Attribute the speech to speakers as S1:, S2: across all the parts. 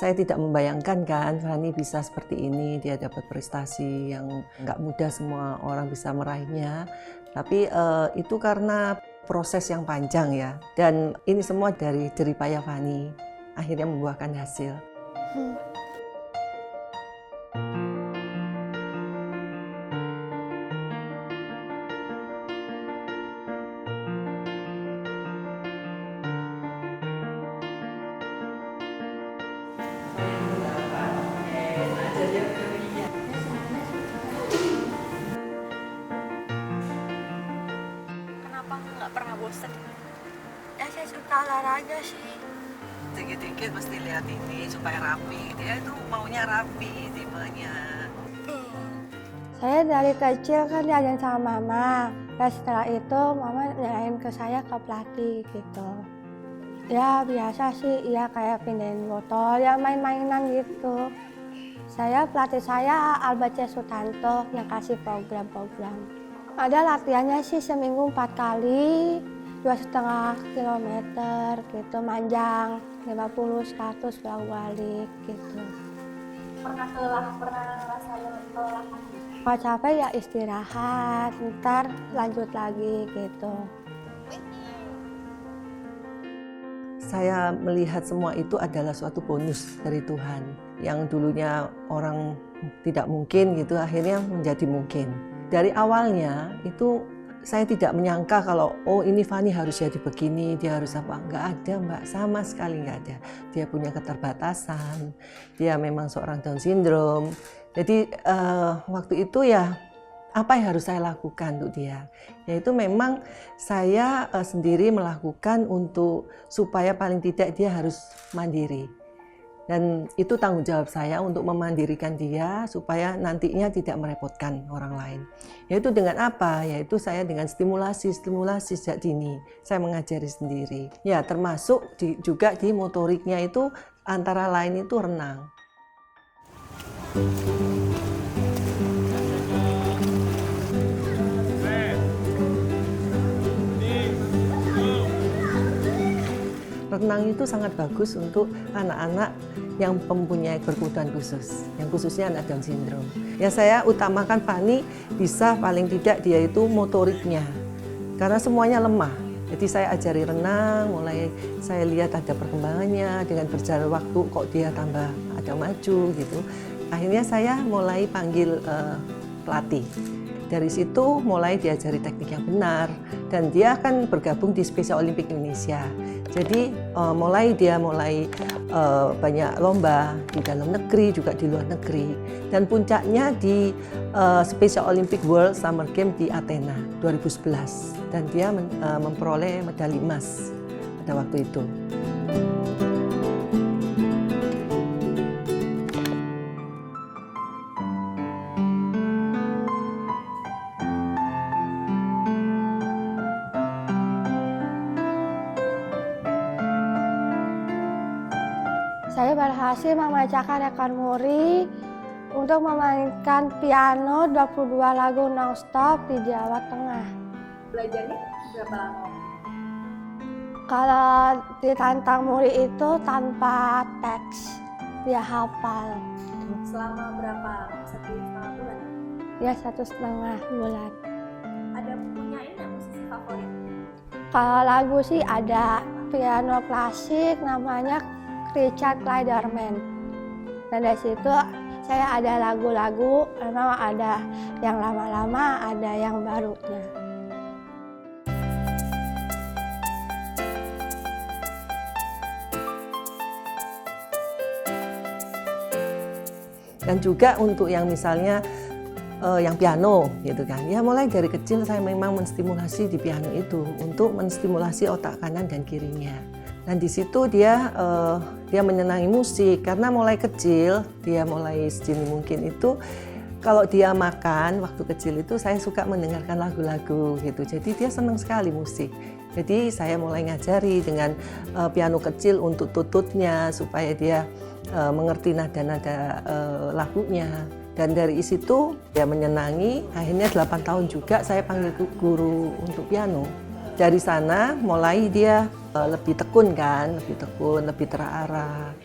S1: Saya tidak membayangkan kan Fanny bisa seperti ini, dia dapat prestasi yang nggak mudah semua orang bisa meraihnya. Tapi itu karena proses yang panjang ya. Dan ini semua dari jerih payah Fanny, akhirnya membuahkan hasil.
S2: Kenapa nggak pernah bosan? Ya saya suka olahraga sih.
S1: Dikit-dikit mesti lihat ini supaya rapi. Dia itu maunya rapi tipenya.
S3: Saya dari kecil kan diajarin sama mama. Dan setelah itu mama nyerahin ke saya ke pelatih gitu. Ya biasa sih, ya kayak pindahin botol, ya main-mainan gitu. Pelatih saya Albert C. Sutanto yang kasih program-program. Ada latihannya sih seminggu 4 kali, 2,5 kilometer gitu, manjang, 50, 100, bolak-balik gitu.
S2: Pernah ngerasain kelelahan?
S3: Kalau capek ya istirahat, ntar lanjut lagi gitu.
S1: Saya melihat semua itu adalah suatu bonus dari Tuhan. Yang dulunya orang tidak mungkin gitu, akhirnya menjadi mungkin. Dari awalnya itu saya tidak menyangka kalau oh ini Fanny harus jadi begini, dia harus apa. Nggak ada Mbak, sama sekali nggak ada. Dia punya keterbatasan, dia memang seorang Down syndrome. Jadi waktu itu ya apa yang harus saya lakukan untuk dia? Yaitu memang saya sendiri melakukan untuk supaya paling tidak dia harus mandiri. Dan itu tanggung jawab saya untuk memandirikan dia supaya nantinya tidak merepotkan orang lain. Yaitu dengan apa? Yaitu saya dengan stimulasi sejak dini. Saya mengajari sendiri. Ya termasuk juga di motoriknya itu antara lain itu renang. Renang itu sangat bagus untuk anak-anak yang mempunyai berkebutuhan khusus, yang khususnya anak Down syndrome. Ya saya utamakan Fanny bisa paling tidak dia itu motoriknya, karena semuanya lemah. Jadi saya ajari renang, mulai saya lihat ada perkembangannya, dengan berjalan waktu kok dia tambah ada maju gitu. Akhirnya saya mulai panggil pelatih. Dari situ mulai diajari teknik yang benar dan dia akan bergabung di Special Olympic Indonesia. Jadi dia mulai banyak lomba di dalam negeri juga di luar negeri dan puncaknya di Special Olympic World Summer Games di Athena 2011 dan dia memperoleh medali emas pada waktu itu.
S3: Saya berhasil memecahkan rekor muri untuk memainkan piano 22 lagu non-stop di Jawa Tengah.
S2: Belajarnya berapa lama?
S3: Kalau ditantang muri itu tanpa teks, dia hafal.
S2: Selama berapa? 1,5 bulan?
S3: Ya 1,5 bulan.
S2: Ada punya ini musisi favorit?
S3: Kalau lagu sih ada piano klasik namanya Richard Clayderman. Dan dari situ saya ada lagu-lagu, memang ada yang lama-lama, ada yang barunya.
S1: Dan juga untuk yang misalnya yang piano gitu kan. Ya mulai dari kecil saya memang menstimulasi di piano itu untuk menstimulasi otak kanan dan kirinya. Dan di situ dia menyenangi musik karena mulai kecil, dia mulai sedini mungkin itu kalau dia makan waktu kecil itu saya suka mendengarkan lagu-lagu gitu. Jadi dia senang sekali musik. Jadi saya mulai ngajari dengan piano kecil untuk tututnya supaya dia mengerti nada-nada lagunya. Dan dari situ dia menyenangi, akhirnya 8 tahun juga saya panggil guru untuk piano. Dari sana mulai dia lebih tekun kan, lebih tekun, lebih terarah.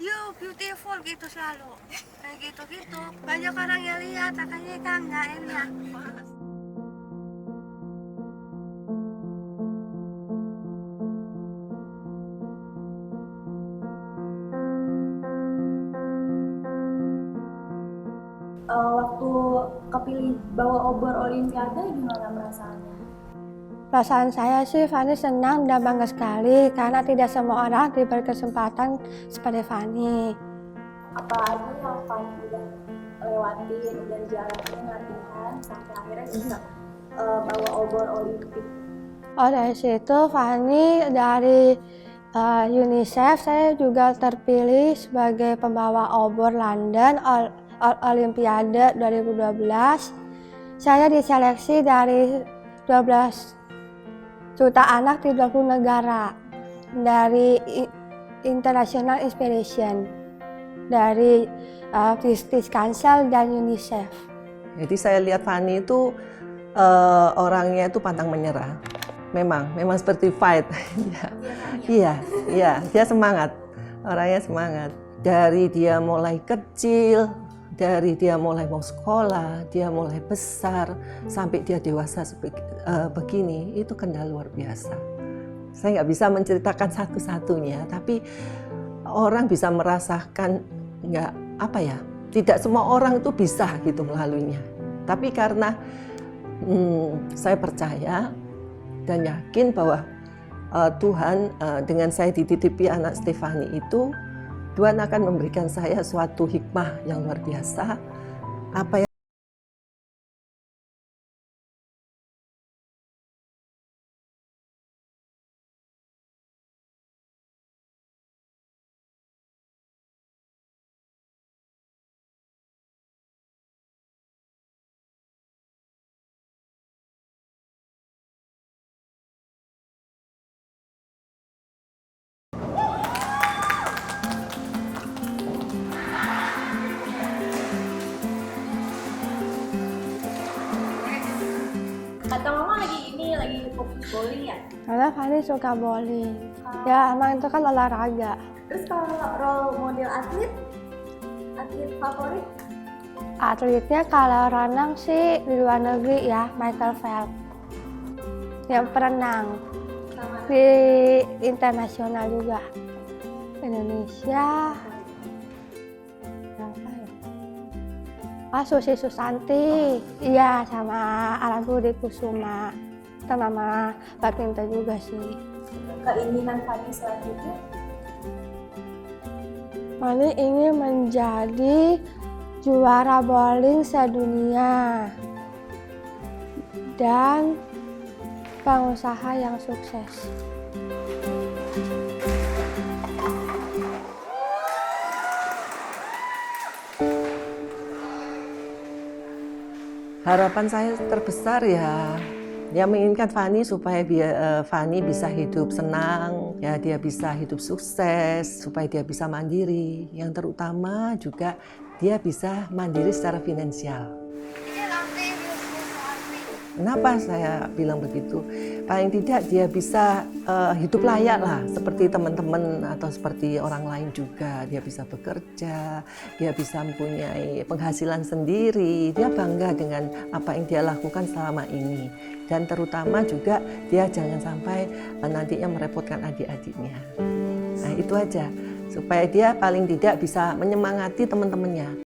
S3: you beautiful gitu selalu. Kayak gitu-gitu. Banyak orang yang lihat, makanya kan nggak enak.
S2: Waktu kepilih bawa obor Olimpiade gimana perasaannya?
S3: Perasaan saya sih Fani senang dan bangga sekali karena tidak semua orang diberi kesempatan seperti Fani.
S2: Apa aja yang Fani udah lewatin, udah jalanin latihan sampai akhirnya bisa bawa obor Olimpik?
S3: Oh dari situ Fani dari UNICEF saya juga terpilih sebagai pembawa obor London Olimpiade 2012. Saya diseleksi dari 12 juta anak di 20 negara dari International Inspiration, dari British Council dan UNICEF.
S1: Jadi saya lihat Fani itu orangnya itu pantang menyerah. Memang seperti fight. Iya, dia semangat. Orangnya semangat. Dari dia mulai kecil, dari dia mulai mau sekolah, dia mulai besar, sampai dia dewasa begini, itu kendala luar biasa. Saya nggak bisa menceritakan satu-satunya, tapi orang bisa merasakan tidak semua orang itu bisa gitu melaluinya. Tapi karena saya percaya dan yakin bahwa Tuhan dengan saya dititipi anak Stefani itu, Tuhan akan memberikan saya suatu hikmah yang luar biasa. Apa yang
S2: Kata mama lagi fokus bowling ya?
S3: Karena Fani suka bowling. Ya emang itu kan olahraga.
S2: Terus kalau role model atlet favorit?
S3: Atletnya kalau renang sih di luar negeri ya, Michael Phelps. Yang perenang
S2: Sama
S3: di internasional juga. Indonesia. Apa ya? Susi Susanti. Iya, sama Alan Budi Kusuma. Sama badminton juga sih.
S2: keinginan Fani selanjutnya?
S3: Fani ingin menjadi juara bowling sedunia dan pengusaha yang sukses.
S1: harapan saya terbesar ya menginginkan Fani supaya Fani bisa hidup senang, ya dia bisa hidup sukses, supaya dia bisa mandiri. Yang terutama juga dia bisa mandiri secara finansial. Kenapa saya bilang begitu? Paling tidak dia bisa hidup layak lah, seperti teman-teman atau seperti orang lain juga. Dia bisa bekerja, dia bisa mempunyai penghasilan sendiri. Dia bangga dengan apa yang dia lakukan selama ini. Dan terutama juga dia jangan sampai nantinya merepotkan adik-adiknya. Nah itu aja, supaya dia paling tidak bisa menyemangati teman-temannya.